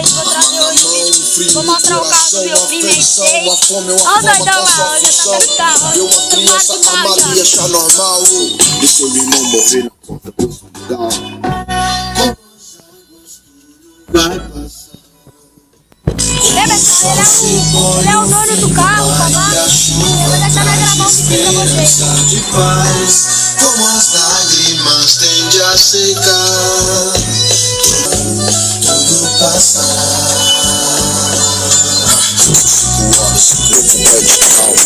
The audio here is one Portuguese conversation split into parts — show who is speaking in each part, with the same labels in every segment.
Speaker 1: gente, vou trazer hoje. Vou mostrar o carro do meu primo aí. Olha o doidão lá, hoje já tá vendo carro.
Speaker 2: Deu uma criança amada e achar normal. E seu irmão morrer na porta do hospital. Vai passar.
Speaker 1: Ele é o dono do carro, papai. Eu vou deixar nós gravar um vídeo pra vocês.
Speaker 2: De paz, como as lágrimas tende a secar, tudo passará. O homem se preocupa de calma.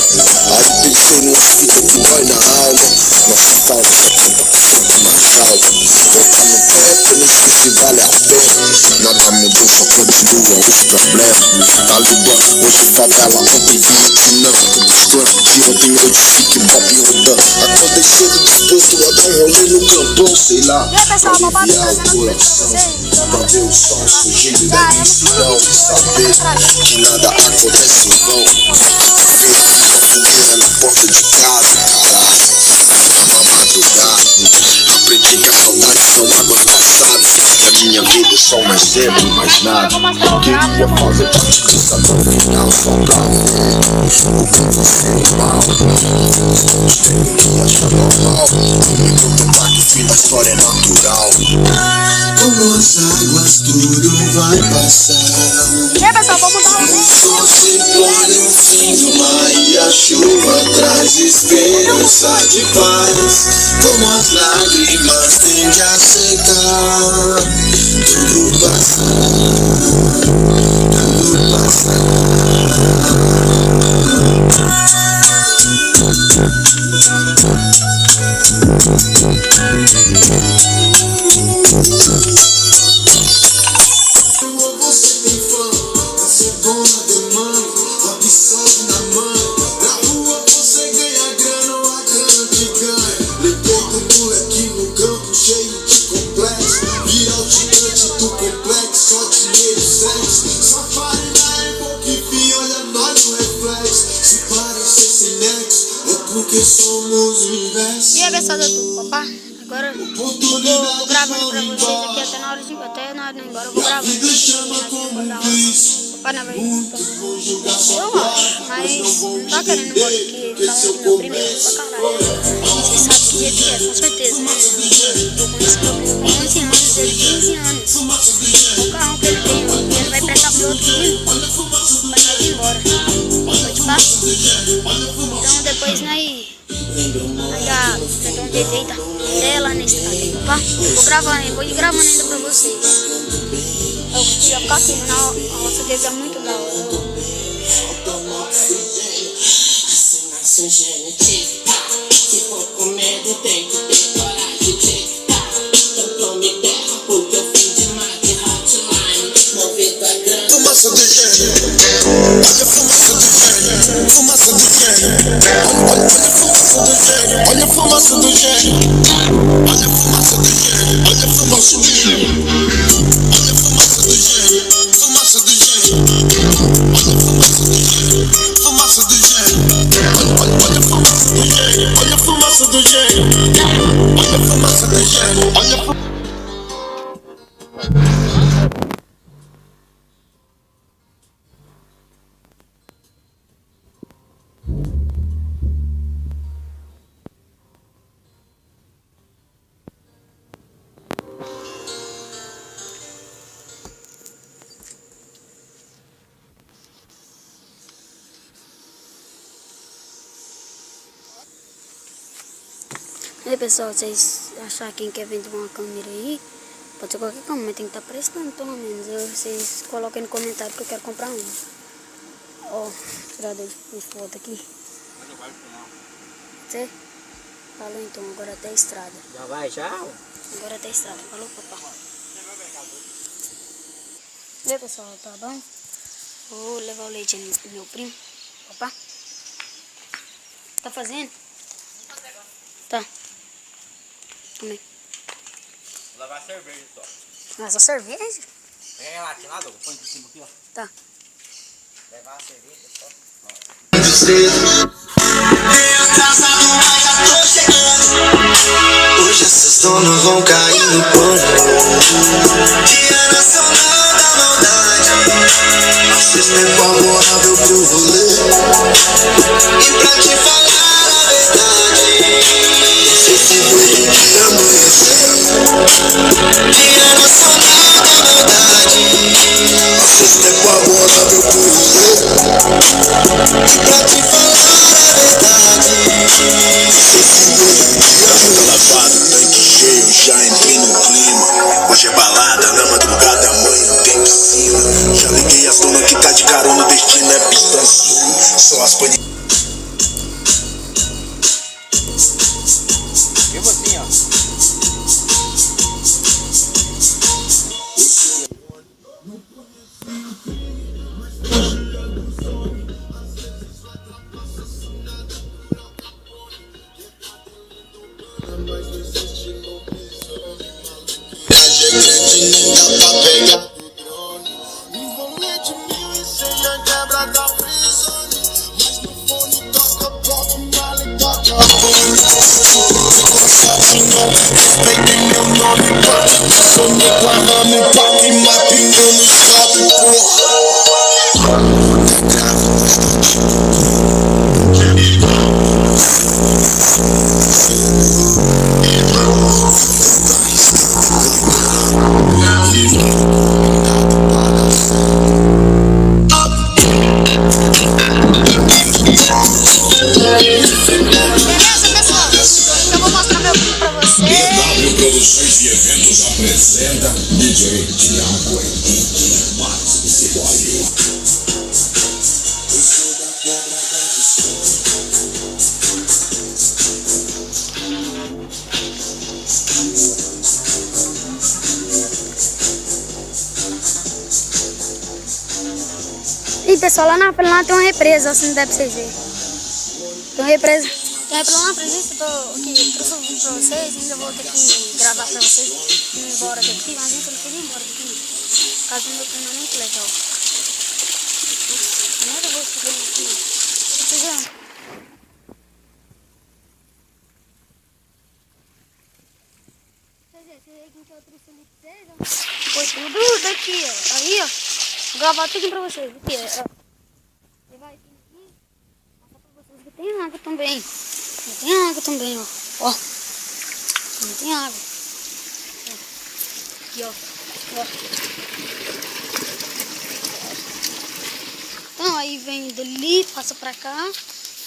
Speaker 2: Aí pensei numa fita que dói na alma. Nossa falta 70% mais alta. Voltar no tempo, não sei se vale a pena. Nada mudou, só continuam os problemas. Talibã, hoje favela, ontem Vietnã. Todos clãs, de ontem eu disse que Bob Rodan. Acordei cedo disposto a dar um rolê no campão, sei lá. Aliviar o coração, pra ver o sol surgindo da imensidão. E saber que nada acontece em vão. Ver a fogueira na porta de casa, caralho. Na madrugada, aprendi que a saudade são águas passadas. Que a minha vida é só um exemplo e mais nada. Queria fazer parte disso até o final, só pra ver o que você é mal. Tenho que achar normal. E contemplar que o fim da história é natural. Como as águas tudo vai passar.
Speaker 1: E aí, pessoal, vamos dar um
Speaker 2: O sol se põe no fim do mar e a chuva traz esperança de paz. Como as lágrimas tende a secar, tudo passará, tudo passará.
Speaker 1: E aí, pessoal do YouTube, papá, agora eu vou gravando pra vocês aqui até na hora de ir embora. Eu vou gravando papai não vai eu acho, mas não tá querendo embora aqui, tá no meu primeiro pra caralho. Vocês sabem que dia que é, com certeza, né? Eu tô com esse problema com 11 anos, ele 15 anos. O carro que ele tem, ele vai prestar pro outro filho pra nós ir embora. Pode pá? Então depois nós já tem um jeito aí, tá? Até lá nesse canto, tá? Vou ir gravando ainda pra vocês. Eu queria ficar aqui, a nossa TV é muito da hora.
Speaker 3: Se for com medo, tem que ter coragem. Eu tome terra porque eu fim de mate, hotline, movido a grana.
Speaker 2: Fumaça do gênio, olha a fumaça do gênio, fumaça do gênio. Olha a fumaça do gênio, olha a fumaça do gênio, olha a fumaça do gênio, olha a fumaça do gênio, fumaça do gênio, olha a fumaça do gênio, fumaça do gênio, olha a fumaça do gênio, olha a fumaça do gênio, olha a fumaça do gênio, olha a fumaça.
Speaker 1: E aí, pessoal, vocês acharem quem quer vender uma câmera aí, pode ser qualquer câmera, mas tem que estar prestando pelo menos. Vocês coloquem no comentário que eu quero comprar uma. Ó, tirador de foto aqui. Você? Falou então, agora até a estrada.
Speaker 3: Já vai, já?
Speaker 1: Agora até a estrada. Falou, papai. E aí, pessoal, tá bom? Vou levar o leite ali pro meu primo. Papá? Tá fazendo? Tá. Também.
Speaker 3: Vou levar cerveja só.
Speaker 1: Mas a cerveja?
Speaker 3: Pega lá, lá, põe por cima aqui, ó.
Speaker 1: Tá.
Speaker 3: Levar a cerveja só.
Speaker 2: Hoje essas donas vão cair no pano. Dia nacional da maldade. Esse tempo agora meu corrier. E pra te falar a verdade, esse novo dia tá lavado, tanque cheio, já entrei no clima. Hoje é balada, na madrugada, amanhã tem piscina. Já liguei as donas que tá de carona, o destino é pista azul. Só as paninhas.
Speaker 4: Viu assim, ó.
Speaker 2: Respeitem meu nome, pode sonhei com a rama e papi mapinando sabe, porra.
Speaker 5: Produções e Eventos apresenta DJ Thiago Henrique Max Cibório. Eu sou da cobra da
Speaker 1: E pessoal, lá na frente lá tem uma represa, assim, não dá pra vocês verem. Tem uma represa. Tem uma represa lá na frente, eu tô aqui, trouxe um vídeo pra vocês, ainda vou ter que gravar pra vocês ir embora daqui, mas eu não queria ir embora daqui, por causa do meu treinamento legal. Primeira vez que eu venho aqui, vocês verem. Foi tudo daqui, ó. Aí, ó. Vou gravar tudo pra vocês. Aqui, ó. Você vai vir aqui. Mostrar pra vocês que tem água também. Tem água também, ó. Ó. Não tem água. Ó. Aqui, ó. Ó. Então, aí vem dali, passa pra cá.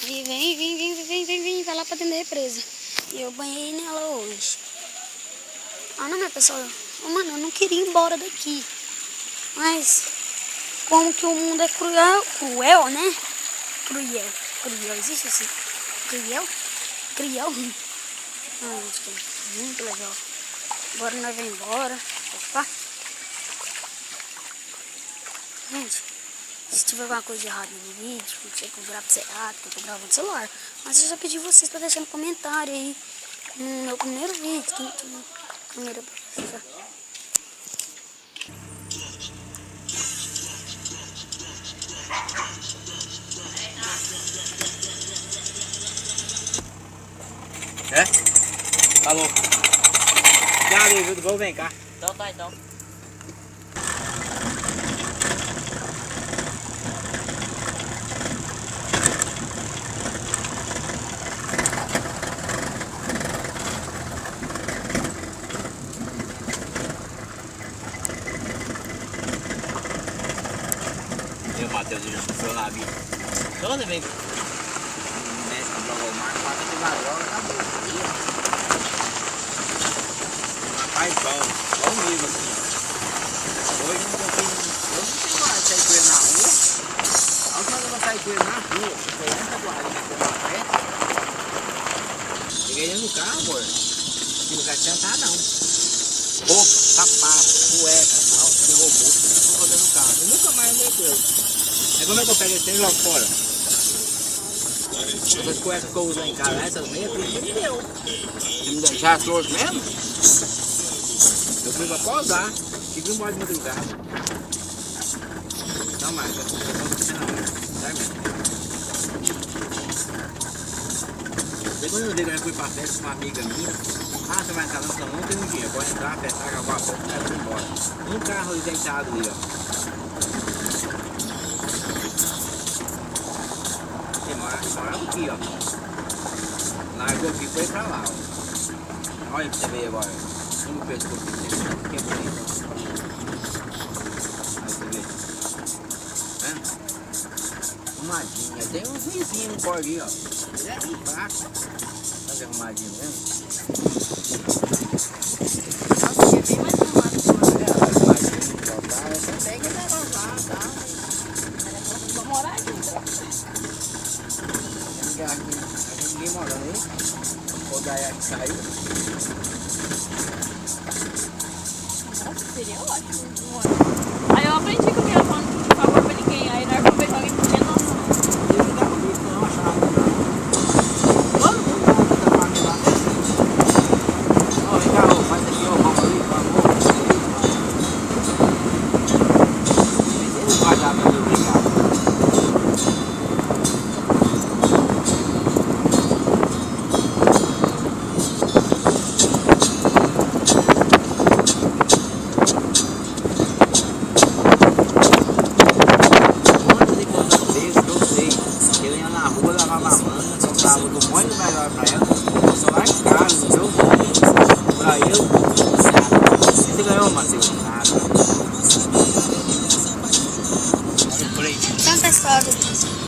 Speaker 1: Aí vem, vai lá pra dentro da represa. E eu banhei nela hoje. Ah, não, meu pessoal. Mano, eu não queria ir embora daqui. Mas, como que o mundo é cruel, né? Cruel, existe assim? Cruel? Ah, muito legal. Agora nós vamos embora. Opa. Gente, se tiver alguma coisa de errada no vídeo, não sei que eu gravo errado, que eu tô gravando no celular. Mas eu já pedi vocês pra deixar no comentário aí. No meu primeiro vídeo. Primeira pessoa.
Speaker 4: É? Falou. Já ali, viu? Vou vem cá.
Speaker 3: Então tá, então.
Speaker 4: Eu, Matheus, já foi lá, viu?
Speaker 3: Toda vez.
Speaker 4: Mestre, jogou o mar, quase que vai logo, acabou. Rapaz, bom mesmo assim. Hoje eu não tenho mais sair com ele na rua. A última vez eu saí com ele na rua, foi essa guarda que eu na festa. Cheguei dentro do carro, amor. Aqui no carro sentar não. Roupa, sapato, cueca, tal, pegou o bolso, ficou rodando o carro. Eu nunca mais andei com ele. Aí como é que eu pego esse tênis logo fora? Essas cuecas que eu uso em casa, essas meias, tudo que me deu. Se me deixar as flores mesmo, eu fui pra pausar, tive um bode de madrugada. Não mais, já tô não, sai mesmo. Depois quando eu dei, eu fui pra festa com uma amiga minha. Ah, você vai entrar não tem um dia, pode entrar, apertar, acabar a festa e vai embora. Um carro ali deitado ali, ó. Morava aqui, ó. Largou aqui e foi pra lá, ó. Olha pra você ver agora. Como o pescoço que bonito. Aí você vê. arrumadinho. Tem uns vizinhos no corguinho, ó. Ele é bem fraco. Tá arrumadinho mesmo?
Speaker 1: Nossa, ele é bem mais arrumado que o outro.
Speaker 4: É, arrumadinho, só tá. Essa pega ele leva lá, tá?
Speaker 1: Vou morar aqui, então.
Speaker 4: Ninguém morando aí. O Gaia que saiu.
Speaker 1: Nossa, seria ótimo de morar. Aí eu aprendi que eu ia falando por favor pra ninguém. Aí na hora que eu vejo alguém pedindo, nossa.
Speaker 4: Ele não dá bonito, não, achava não. Todo mundo tá família lá. Ó, vem cá, ó, faz aqui, ó, vamos ali, por favor. Ele não vai dar pra mim, obrigado.
Speaker 1: Conta a história disso.